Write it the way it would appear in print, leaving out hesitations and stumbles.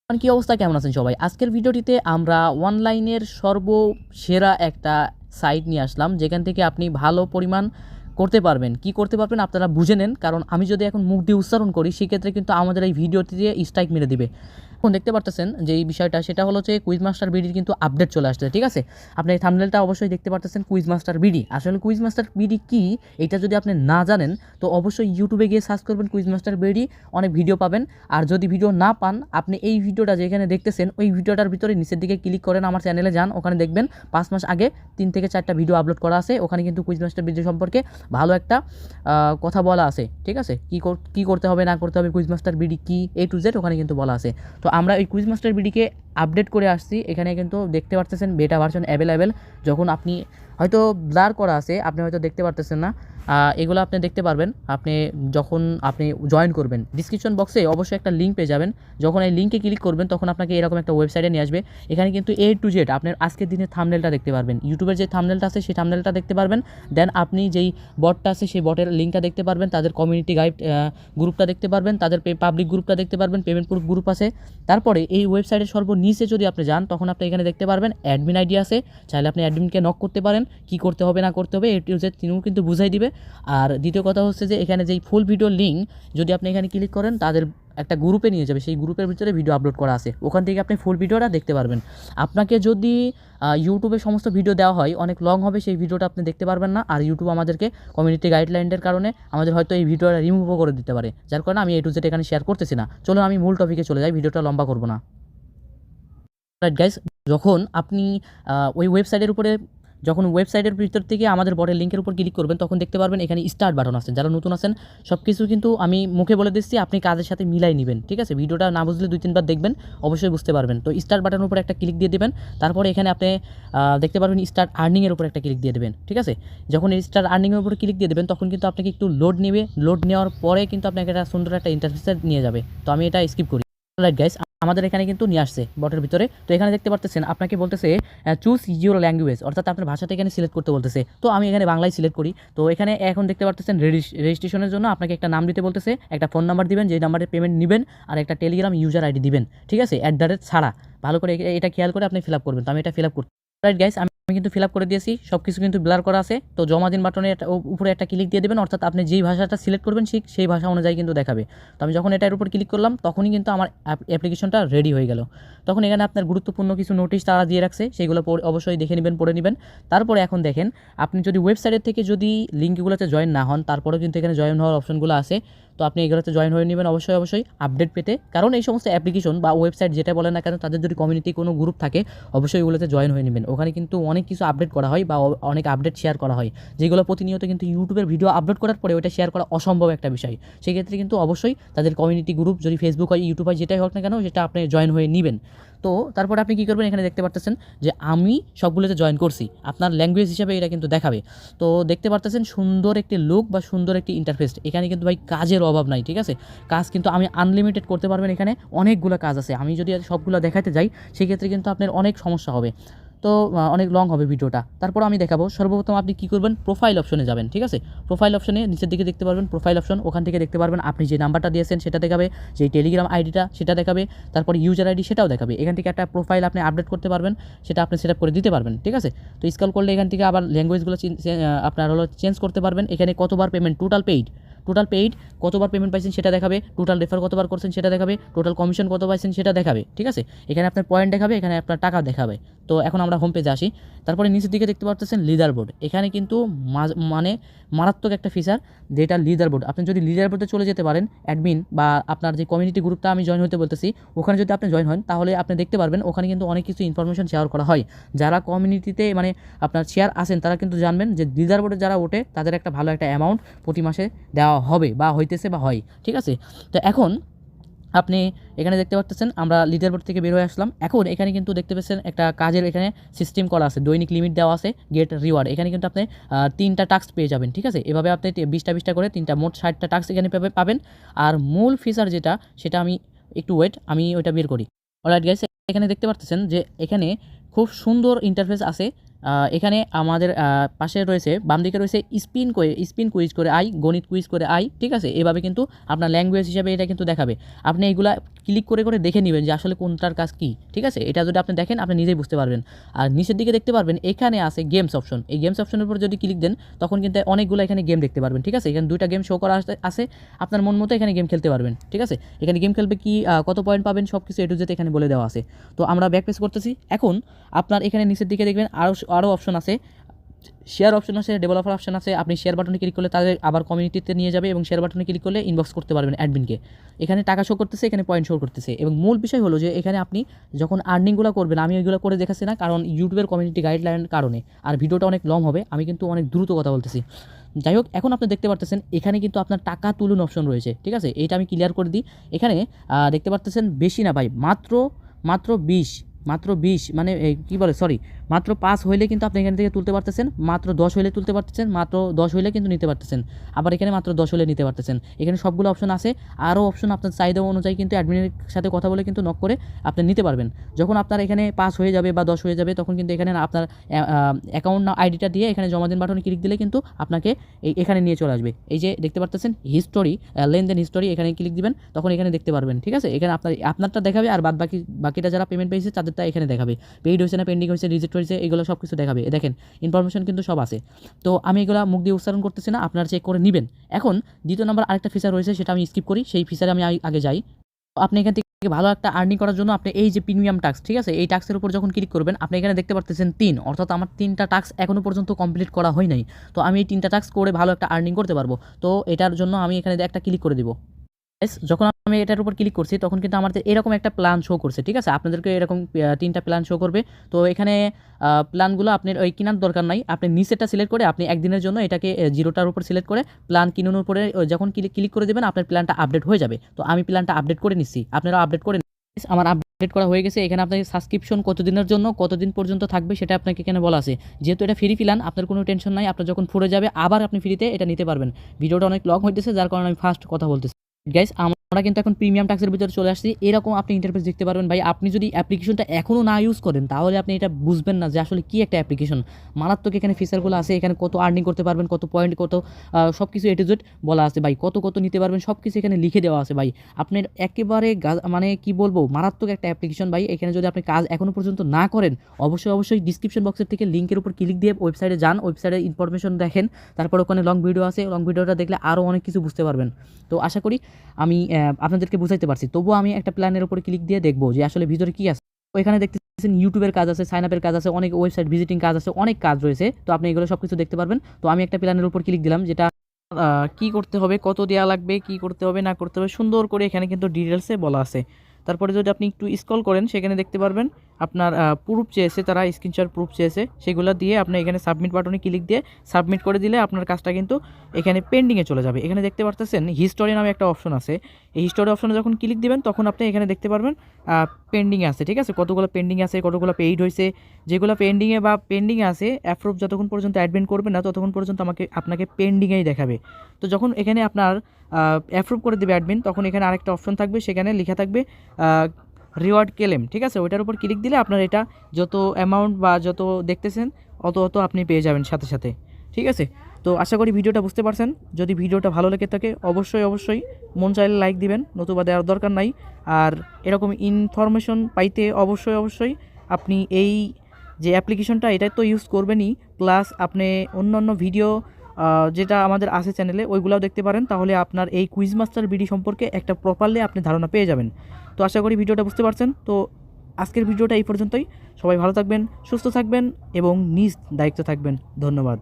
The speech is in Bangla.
কি অবস্থা, কেমন আছেন সবাই? আজকের ভিডিওটিতে আমরা অনলাইনের সর্বসেরা একটা সাইট নিয়ে আসলাম, যেখান থেকে আপনি ভালো পরিমাণ করতে পারবেন। কি করতে পারবেন আপনারা বুঝে নেন, কারণ আমি যদি এখন মুখ দিয়ে উচ্চারণ করি সেক্ষেত্রে কিন্তু আমাদের এই ভিডিওটিতে স্ট্রাইক মেরে দিবে। এখন দেখতে পারতেছেন যে এই বিষয়টা, সেটা হলো যে কুইজ মাস্টার বিডির কিন্তু আপডেট চলে আসছে, ঠিক আছে? আপনি এই থাম্বনেলটা অবশ্যই দেখতে পারতেছেন, কুইজ মাস্টার বিডি। আসলে কুইজ মাস্টার বিডি কি, এটা যদি আপনি না জানেন তো অবশ্যই ইউটিউবে গিয়ে সার্চ করবেন কুইজ মাস্টার বিডি, অনেক ভিডিও পাবেন। আর যদি ভিডিও না পান, আপনি এই ভিডিওটা যেখানে দেখতেছেন ওই ভিডিওটার ভিতরে নিচের দিকে ক্লিক করেন, আমার চ্যানেলে যান, ওখানে দেখবেন 5 মাস আগে 3 থেকে 4টা ভিডিও আপলোড করা আছে। ওখানে কিন্তু কুইজ মাস্টার বিডি সম্পর্কে ভালো একটা কথা বলা আছে, ঠিক আছে? কি করতে হবে না করতে হবে, কুইজ মাস্টার বিডি কি, A to Z ওখানে কিন্তু বলা আছে। তো আমরা এই কুইজ মাস্টার বিডিকে আপডেট করে আসছি। এখানে কিন্তু দেখতে পারতেছেন বেটা ভার্সন অ্যাভেলেবেল। যখন আপনি হয়তো ব্লার করা আছে, আপনি হয়তো দেখতে পারতেছেন না, এগুলো আপনি দেখতে পারবেন আপনি যখন আপনি জয়েন করবেন। ডিসক্রিপশন বক্সে অবশ্যই একটা লিঙ্ক পেয়ে যাবেন। যখন এই লিঙ্কে ক্লিক করবেন তখন আপনাকে এরকম একটা ওয়েবসাইটে নিয়ে আসবে। এখানে কিন্তু A to Z আপনার আজকের দিনের থাম্বনেলটা দেখতে পারবেন, ইউটিউবের যে থাম্বনেলটা আছে সেই থাম্বনেলটা দেখতে পারবেন। দেন আপনি যেই বটটা আছে সেই বটের লিঙ্কটা দেখতে পারবেন, তাদের কমিউনিটি গাইড গ্রুপটা দেখতে পারবেন, তাদের পাবলিক গ্রুপটা দেখতে পারবেন, পেমেন্ট প্রুফ গ্রুপ আছে। তারপরে এই ওয়েবসাইটের সর্বনিচে যদি আপনি যান তখন আপনি এখানে দেখতে পারবেন অ্যাডমিন আইডি আছে। চাইলে আপনি অ্যাডমিনকে নক করতে পারেন, কি করতে হবে না করতে হবে A to Z তিনিও কিন্তু বুঝাই দিবে। আর দ্বিতীয় কথা হচ্ছে যে এখানে যেই ফুল ভিডিও লিঙ্ক যদি আপনি এখানে ক্লিক করেন, তাদের একটা গ্রুপে নিয়ে যাবে, সেই গ্রুপের ভিতরে ভিডিও আপলোড করা আছে, ওখান থেকে আপনি ফুল ভিডিওটা দেখতে পারবেন। আপনাকে যদি ইউটিউবে সমস্ত ভিডিও দেওয়া হয় অনেক লং হবে, সেই ভিডিওটা আপনি দেখতে পারবেন না। আর ইউটিউব আমাদেরকে কমিউনিটি গাইডলাইনের কারণে আমাদের হয়তো এই ভিডিওটা রিমুভও করে দিতে পারে, যার কারণে আমি A to Z এখানে শেয়ার করতেছি না। চলুন আমি মূল টপিকে চলে যাই, ভিডিওটা লম্বা করব না। রাইট গাইস, যখন আপনি ওই ওয়েবসাইটের উপরে যখন ওয়েবসাইটের ভিতর থেকে আমাদের বটের লিঙ্কের উপর ক্লিক করবেন তখন দেখতে পারবেন এখানে স্টার্ট বাটন আছে। যারা নতুন আছেন সব কিছু কিন্তু আমি মুখে বলে দিচ্ছি, আপনি কাজের সাথে মিলাই নেবেন, ঠিক আছে? ভিডিওটা না বুঝলে 2-3 বার দেখবেন, অবশ্যই বুঝতে পারবেন। তো স্টার্ট বাটনের উপর একটা ক্লিক দিয়ে দেবেন। তারপরে এখানে আপনি দেখতে পারবেন স্টার্ট আর্নিংয়ের উপর একটা ক্লিক দিয়ে দেবেন, ঠিক আছে? যখন এই স্টার্ট আর্নিংয়ের উপর ক্লিক দিয়ে দেবেন তখন কিন্তু আপনাকে একটু লোড নেবে। লোড নেওয়ার পরে কিন্তু আপনাকে একটা সুন্দর একটা ইন্টারফেসে নিয়ে যাবে। তো আমি এটা স্কিপ করি। রাইট গাইস, আমাদের এখানে কিন্তু নিয়ে আসছে বটের ভিতরে। তো এখানে দেখতে পারতেছেন আপনাকে বলতেছে চুজ ইউর ল্যাঙ্গুয়েজ, অর্থাৎ আপনার ভাষাটা এখানে সিলেক্ট করতে বলতেছে। তো আমি এখানে বাংলায় সিলেক্ট করি। তো এখানে এখন দেখতে পারতেছেন রেজিস্ট্রেশনের জন্য আপনাকে একটা নাম দিতে বলতেছে, একটা ফোন নাম্বার দিবেন, যে নাম্বারে পেমেন্ট নেবেন, আর একটা টেলিগ্রাম ইউজার আইডি দিবেন, ঠিক আছে? ছাড়া ভালো করে এটা খেয়াল করে আপনি ফিল আপ করবেন। তো আমি এটা ফিল আপ করছি। রাইট গাইস, আমি কিন্তু ফিল আপ করে দিয়েছি, সব কিছু কিন্তু ব্লার করা আছে। তো জমা দিন বাটনে উপরে একটা ক্লিক দিয়ে দেবেন, অর্থাৎ আপনি যেই ভাষাটা সিলেক্ট করবেন সেই ভাষা অনুযায়ী কিন্তু দেখাবে। তো আমি যখন এটার উপর ক্লিক করলাম তখনই কিন্তু আমার অ্যাপ্লিকেশনটা রেডি হয়ে গেল। তখন এখানে আপনার গুরুত্বপূর্ণ কিছু নোটিশ তারা দিয়ে রাখছে, সেইগুলো অবশ্যই দেখে নেবেন, পড়ে নেবেন। তারপরে এখন দেখেন, আপনি যদি ওয়েবসাইটের থেকে যদি লিঙ্কগুলোতে জয়েন না হন, তারপরেও কিন্তু এখানে জয়েন হওয়ার অপশনগুলো আছে। তো আপনি এগুলোতে জয়েন হয়ে নেবেন অবশ্যই আপডেট পেতে, কারণ এই সমস্ত অ্যাপ্লিকেশন বা ওয়েবসাইট যেটা বলেন না কেন, তাদের যদি কমিউনিটি কোনো গ্রুপ থাকে অবশ্যই এগুলোতে জয়েন হয়ে নেবেন। ওখানে কিন্তু অনেক কিছু আপডেট করা হয় বা অনেক আপডেট শেয়ার করা হয়, যেগুলো প্রতিনিয়ত কিন্তু ইউটিউবের ভিডিও আপলোড করার পরে ওটা শেয়ার করা অসম্ভব একটা বিষয়। সেক্ষেত্রে কিন্তু অবশ্যই তাদের কমিউনিটি গ্রুপ, যদি ফেসবুক হয় ইউটিউব হয় যেটাই হোক না কেন, সেটা আপনি জয়েন হয়ে নেবেন। তো তারপরে আপনি কী করবেন, এখানে দেখতে পারতেছেন যে আমি সবগুলোতে জয়েন করছি, আপনার ল্যাঙ্গুয়েজ হিসাবে এটা কিন্তু দেখাবে। তো দেখতে পারতেছেন সুন্দর একটি লুক বা সুন্দর একটি ইন্টারফেস। এখানে কিন্তু ভাই কাজের অভাব নাই, ঠিক আছে? কাজ কিন্তু আমি আনলিমিটেড করতে পারবেন, এখানে অনেকগুলো কাজ আছে। আমি যদি সবগুলো দেখাতে যাই সেক্ষেত্রে কিন্তু আপনার অনেক সমস্যা হবে, তো অনেক লং হবে ভিডিওটা। তারপর আমি দেখাবো। সর্বপ্রথম আপনি কী করবেন, প্রোফাইল অপশনে যাবেন, ঠিক আছে? প্রোফাইল অপশনে নিচের দিকে দেখতে পারবেন প্রোফাইল অপশন, ওখান থেকে দেখতে পারবেন আপনি যে নাম্বারটা দিয়েছেন সেটা দেখাবে, যে টেলিগ্রাম আইডিটা সেটা দেখাবে, তারপর ইউজার আইডি সেটাও দেখাবে। এখান থেকে একটা প্রোফাইল আপনি আপডেট করতে পারবেন, সেটা আপনি সেট আপ করে দিতে পারবেন, ঠিক আছে? তো স্ক্রল করলে এখান থেকে আবার ল্যাঙ্গুয়েজগুলো আপনার চেঞ্জ করতে পারবেন। এখানে কতবার পেমেন্ট, টোটাল পেইড কতবার পেমেন্ট পাইছেন সেটা দেখাবে, টোটাল রেফার কতবার করছেন সেটা দেখাবে, টোটাল কমিশন কত পাইছেন সেটা দেখাবে, ঠিক আছে? এখানে আপনার পয়েন্ট দেখাবে, এখানে আপনার টাকা দেখাবে। তো এখন আমরা হোম পেজে আসি। তারপরে নিচের দিকে দেখতে পাচ্ছেন লিডার বোর্ড। এখানে কিন্তু মানে মারাত্মক একটা ফিচার, যেটা লিডার বোর্ড। আপনি যদি লিডার বোর্ডে চলে যেতে পারেন, অ্যাডমিন বা আপনার যে কমিউনিটি গ্রুপটা আমি জয়েন হতে বলতেছি, ওখানে যদি আপনি জয়েন হন তাহলে আপনি দেখতে পারবেন ওখানে কিন্তু অনেক কিছু ইনফরমেশন শেয়ার করা হয়। যারা কমিউনিটিতে মানে আপনার শেয়ার আছেন তারা কিন্তু জানবেন যে লিডার বোর্ডে যারা ওঠে তাদের একটা ভালো একটা অ্যামাউন্ট প্রতি মাসে দেওয়া হবে বা হইতেছে বা হয়, ঠিক আছে? তো এখন আপনি এখানে দেখতে পাচ্ছেন আমরা লিডার বোর্ড থেকে বের হয়ে আসলাম। এখন এখানে কিন্তু দেখতে পাচ্ছেন একটা কাজের এখানে সিস্টেম করা আছে, দৈনিক লিমিট দেওয়া আছে, গেট রিওয়ার্ড। এখানে কিন্তু আপনি 3টা টাস্ক পেয়ে যাবেন, ঠিক আছে? এভাবে আপনি 20টা করে 3টা মোট 60টা টাস্ক এখানে পাবেন। আর মূল ফিচার যেটা, সেটা আমি একটু ওয়েট, আমি ওইটা বের করি। অলরাইট গাইস, এখানে দেখতে পাচ্ছেন যে এখানে খুব সুন্দর ইন্টারফেস আছে, এখানে আমাদের পাশে রয়েছে, বাম দিকে রয়েছে স্পিন কুইজ করে আই, গণিত কুইজ করে আই, ঠিক আছে। এভাবে কিন্তু আপনার ল্যাঙ্গুয়েজ হিসাবে এটা কিন্তু দেখাবে। আপনি এইগুলা ক্লিক করে করে দেখে নেবেন যে আসলে কোনটার কাজ কী, ঠিক আছে। এটা যদি আপনি দেখেন আপনি নিজেই বুঝতে পারবেন। আর নিচের দিকে দেখতে পারবেন এখানে আছে গেমস অপশন। এই গেমস অপশনের উপর যদি ক্লিক দেন তখন কিন্তু অনেকগুলো এখানে গেম দেখতে পারবেন, ঠিক আছে। এখানে 2টা গেম শো করা আছে, আপনার মন মতো এখানে গেম খেলতে পারবেন, ঠিক আছে। এখানে গেম খেলবে কি, কত পয়েন্ট পাবেন, সব কিছু A to Z এখানে বলে দেওয়া আছে। তো আমরা ব্যাক পেজ করতেছি। এখন আপনার এখানে নিচের দিকে দেখবেন আরও অপশন আছে, শেয়ার অপশন আছে, ডেভেলপার অপশন আছে। আপনি শেয়ার বাটনে ক্লিক করলে তাদের আবার কমিউনিটিতে নিয়ে যাবে এবং শেয়ার বাটনে ক্লিক করলে ইনবক্স করতে পারবেন অ্যাডমিনকে। এখানে টাকা শো করতেছে, এখানে পয়েন্ট শো করতেছে। এবং মূল বিষয় হলো যে এখানে আপনি যখন আর্নিংগুলো করবেন, আমি ওইগুলো করে দেখাচ্ছি না কারণ ইউটিউবের কমিউনিটি গাইডলাইনের কারণে, আর ভিডিওটা অনেক লং হবে, আমি কিন্তু অনেক দ্রুত কথা বলতেছি। যাই হোক, এখন আপনি দেখতে পারতেছেন এখানে কিন্তু আপনার টাকা তুলুন অপশন রয়েছে, ঠিক আছে। এইটা আমি ক্লিয়ার করে দিই। এখানে দেখতে পারতেছেন বেশি না ভাই, মাত্র 20 মানে কী বলে, সরি, মাত্র 5 হইলে কিন্তু আপনি এখান থেকে তুলতে পারতেছেন, মাত্র 10 হইলে তুলতে পারতেছেন, মাত্র 10 হইলে কিন্তু নিতে পারতেছেন, আবার এখানে মাত্র 10 হলে নিতে পারতেছেন। এখানে সবগুলো অপশন আছে, আরও অপশন আপনার চাহিদা অনুযায়ী কিন্তু অ্যাডমিনের সাথে কথা বলে কিন্তু নক করে আপনি নিতে পারবেন। যখন আপনার এখানে 5 হয়ে যাবে বা 10 হয়ে যাবে তখন কিন্তু এখানে আপনার অ্যাকাউন্ট আইডিটা দিয়ে এখানে জমা দিন বাটনে ক্লিক দিলে কিন্তু আপনাকে এখানে নিয়ে চলে আসবে। এই যে দেখতে পারতেছেন হিস্টোরি, লেনদেন হিস্টোরি, এখানে ক্লিক দিবেন তখন এখানে দেখতে পারবেন, ঠিক আছে। এখানে আপনারটা দেখাবে আর বাকিটা যারা পেমেন্ট পেয়েছে তাদেরটা এখানে দেখাবে। পেইড হয়েছে না পেন্ডিং হয়েছে রিজেক্ট হয়েছে এগুলো সব কিছু দেখাবে। দেখেন ইনফরমেশন কিন্তু সব আছে। তো আমি এগুলো মুখ দিয়ে উচ্চারণ করতেছি না, আপনারা চেক করে নেবেন। এখন দ্বিতীয় নম্বর আরেকটা ফিচার রয়েছে, সেটা আমি স্কিপ করি, সেই ফিচারে আমি আগে যাই। আপনি এখান থেকে ভালো একটা আর্নিং করার জন্য আপনি এই যে প্রিমিয়াম টাস্ক, ঠিক আছে, এই টাস্কের উপর যখন ক্লিক করবেন আপনি এখানে দেখতে পারতেছেন 3, অর্থাৎ আমার 3টা টাস্ক এখনও পর্যন্ত কমপ্লিট করা হয় নাই। তো আমি এই 3টা টাস্ক করে ভালো একটা আর্নিং করতে পারবো। তো এটার জন্য আমি এখানে একটা ক্লিক করে দিব। যখন আমি এটার উপর ক্লিক করছি তখন কিন্তু আমাদের এরকম একটা প্ল্যান শো করছে, ঠিক আছে। আপনাদেরকে এরকম 3টা প্ল্যান শো করবে। তো এখানে প্ল্যানগুলো আপনার ওই কেনার দরকার নাই, আপনি নিচেরটা সিলেক্ট করে আপনি একদিনের জন্য এটাকে 0টার উপর সিলেক্ট করে প্ল্যান কিনানোর পরে যখন ক্লিক করে দেবেন আপনার প্ল্যানটা আপডেট হয়ে যাবে। তো আমি প্ল্যানটা আপডেট করে নিচ্ছি, আপনারা আপডেট করে আমার আপডেট করা হয়ে গেছে। এখানে আপনাকে সাবস্ক্রিপশন কতদিনের জন্য কতদিন পর্যন্ত থাকবে সেটা আপনাকে এখানে বলা আছে। যেহেতু এটা ফ্রি প্ল্যান আপনার কোনো টেনশন নাই, আপনার যখন ফুরে যাবে আবার আপনি ফ্রিতে এটা নিতে পারবেন। ভিডিওটা অনেক লং হইতেছে যার কারণে আমি ফাস্ট কথা বলতেছি। গাইস, আমরা কিন্তু এখন প্রিমিয়াম টাস্কের ভিতরে চলে আসছি। এরকম আপনি ইন্টারফেস দেখতে পারবেন। ভাই আপনি যদি অ্যাপ্লিকেশনটা এখনও না ইউজ করেন তাহলে আপনি এটা বুঝবেন না যে আসলে কী একটা অ্যাপ্লিকেশন। মারাত্মক এখানে ফিচারগুলো আছে, এখানে কত আর্নিং করতে পারবেন, কত পয়েন্ট, কত সব কিছু A to Z বলা আছে ভাই, কত নিতে পারবেন সব কিছু এখানে লিখে দেওয়া আছে ভাই। আপনার একেবারে মানে কি বলবো, মারাত্মক একটা অ্যাপ্লিকেশন ভাই। এখানে যদি আপনি কাজ এখনও পর্যন্ত না করেন অবশ্যই ডিসক্রিপশন বক্সের থেকে লিঙ্কের উপর ক্লিক দিয়ে ওয়েবসাইটে যান, ওয়েবসাইটের ইনফরমেশন দেখেন, তারপর ওখানে লং ভিডিও আছে, লং ভিডিওটা দেখলে আরও অনেক কিছু বুঝতে পারবেন। তো আশা করি আমি আপনাদেরকে বুঝাইতে পারছি। তবুও আমি একটা প্ল্যানের উপরে ক্লিক দিয়ে দেখবো যে আসলে ভিতরে কি আছে। ওইখানে দেখতেছেন ইউটিউবের কাজ আছে, সাইন আপের কাজ আছে, অনেক ওয়েবসাইট ভিজিটিং কাজ আছে, অনেক কাজ রয়েছে। তো আপনি এগুলো সব কিছু দেখতে পারবেন। তো আমি একটা প্ল্যানের উপর ক্লিক দিলাম, যেটা কি করতে হবে, কত দেওয়া লাগবে, কি করতে হবে না করতে হবে সুন্দর করে এখানে কিন্তু ডিটেলসে বলা আছে। তারপরে যদি আপনি একটু স্ক্রল করেন সেখানে দেখতে পারবেন আপনার প্রুফ চেয়েছে, তারা স্ক্রিনশট প্রুফ চেয়েছে, সেগুলো দিয়ে আপনি এখানে সাবমিট বাটনে ক্লিক দিয়ে সাবমিট করে দিলে আপনার কাজটা কিন্তু এখানে পেন্ডিংয়ে চলে যাবে। এখানে দেখতে পারতেছেন হিস্টোরি নামে একটা অপশন আছে। এই হিস্টোরি অপশনে যখন ক্লিক দিবেন তখন আপনি এখানে দেখতে পারবেন পেন্ডিংয়ে আছে, ঠিক আছে, কতগুলো পেন্ডিং আছে, কতগুলো পেইড হয়েছে। যেগুলো পেন্ডিংয়ে আছে অ্যাপ্রুভ যতক্ষণ পর্যন্ত অ্যাডমিন করবে না ততক্ষণ পর্যন্ত আপনাকে পেন্ডিংয়েই দেখাবে। তো যখন এখানে আপনার অ্যাপ্রুভ করে দেবে অ্যাডমিন তখন এখানে আরেকটা অপশন থাকবে, সেখানে লেখা থাকবে রিওয়ার্ড ক্লেম, ঠিক আছে। ওইটার উপর ক্লিক দিলে আপনার এটা যত অ্যামাউন্ট বা যত দেখতেছেন অত আপনি পেয়ে যাবেন সাথে সাথে, ঠিক আছে। তো আশা করি ভিডিওটা বুঝতে পারছেন। যদি ভিডিওটা ভালো লেগে থাকে অবশ্যই মন চাইলে লাইক দিবেন, নতুবা দেওয়ার দরকার নাই। আর এরকম ইনফরমেশন পাইতে অবশ্যই আপনি এই যে অ্যাপ্লিকেশনটা এটা তো ইউজ করবেনই, প্লাস আপনি অন্যান্য ভিডিও যেটা আমাদের আছে চ্যানেলে ওইগুলোও দেখতে পারেন। তাহলে আপনার এই কুইজ মাস্টার বিডি সম্পর্কে একটা প্রপারলি আপনি ধারণা পেয়ে যাবেন। তো আশা করি ভিডিওটা বুঝতে পারছেন। তো আজকের ভিডিওটা এই পর্যন্তই। সবাই ভালো থাকবেন, সুস্থ থাকবেন এবং নিজ দায়িত্ব থাকবেন। ধন্যবাদ।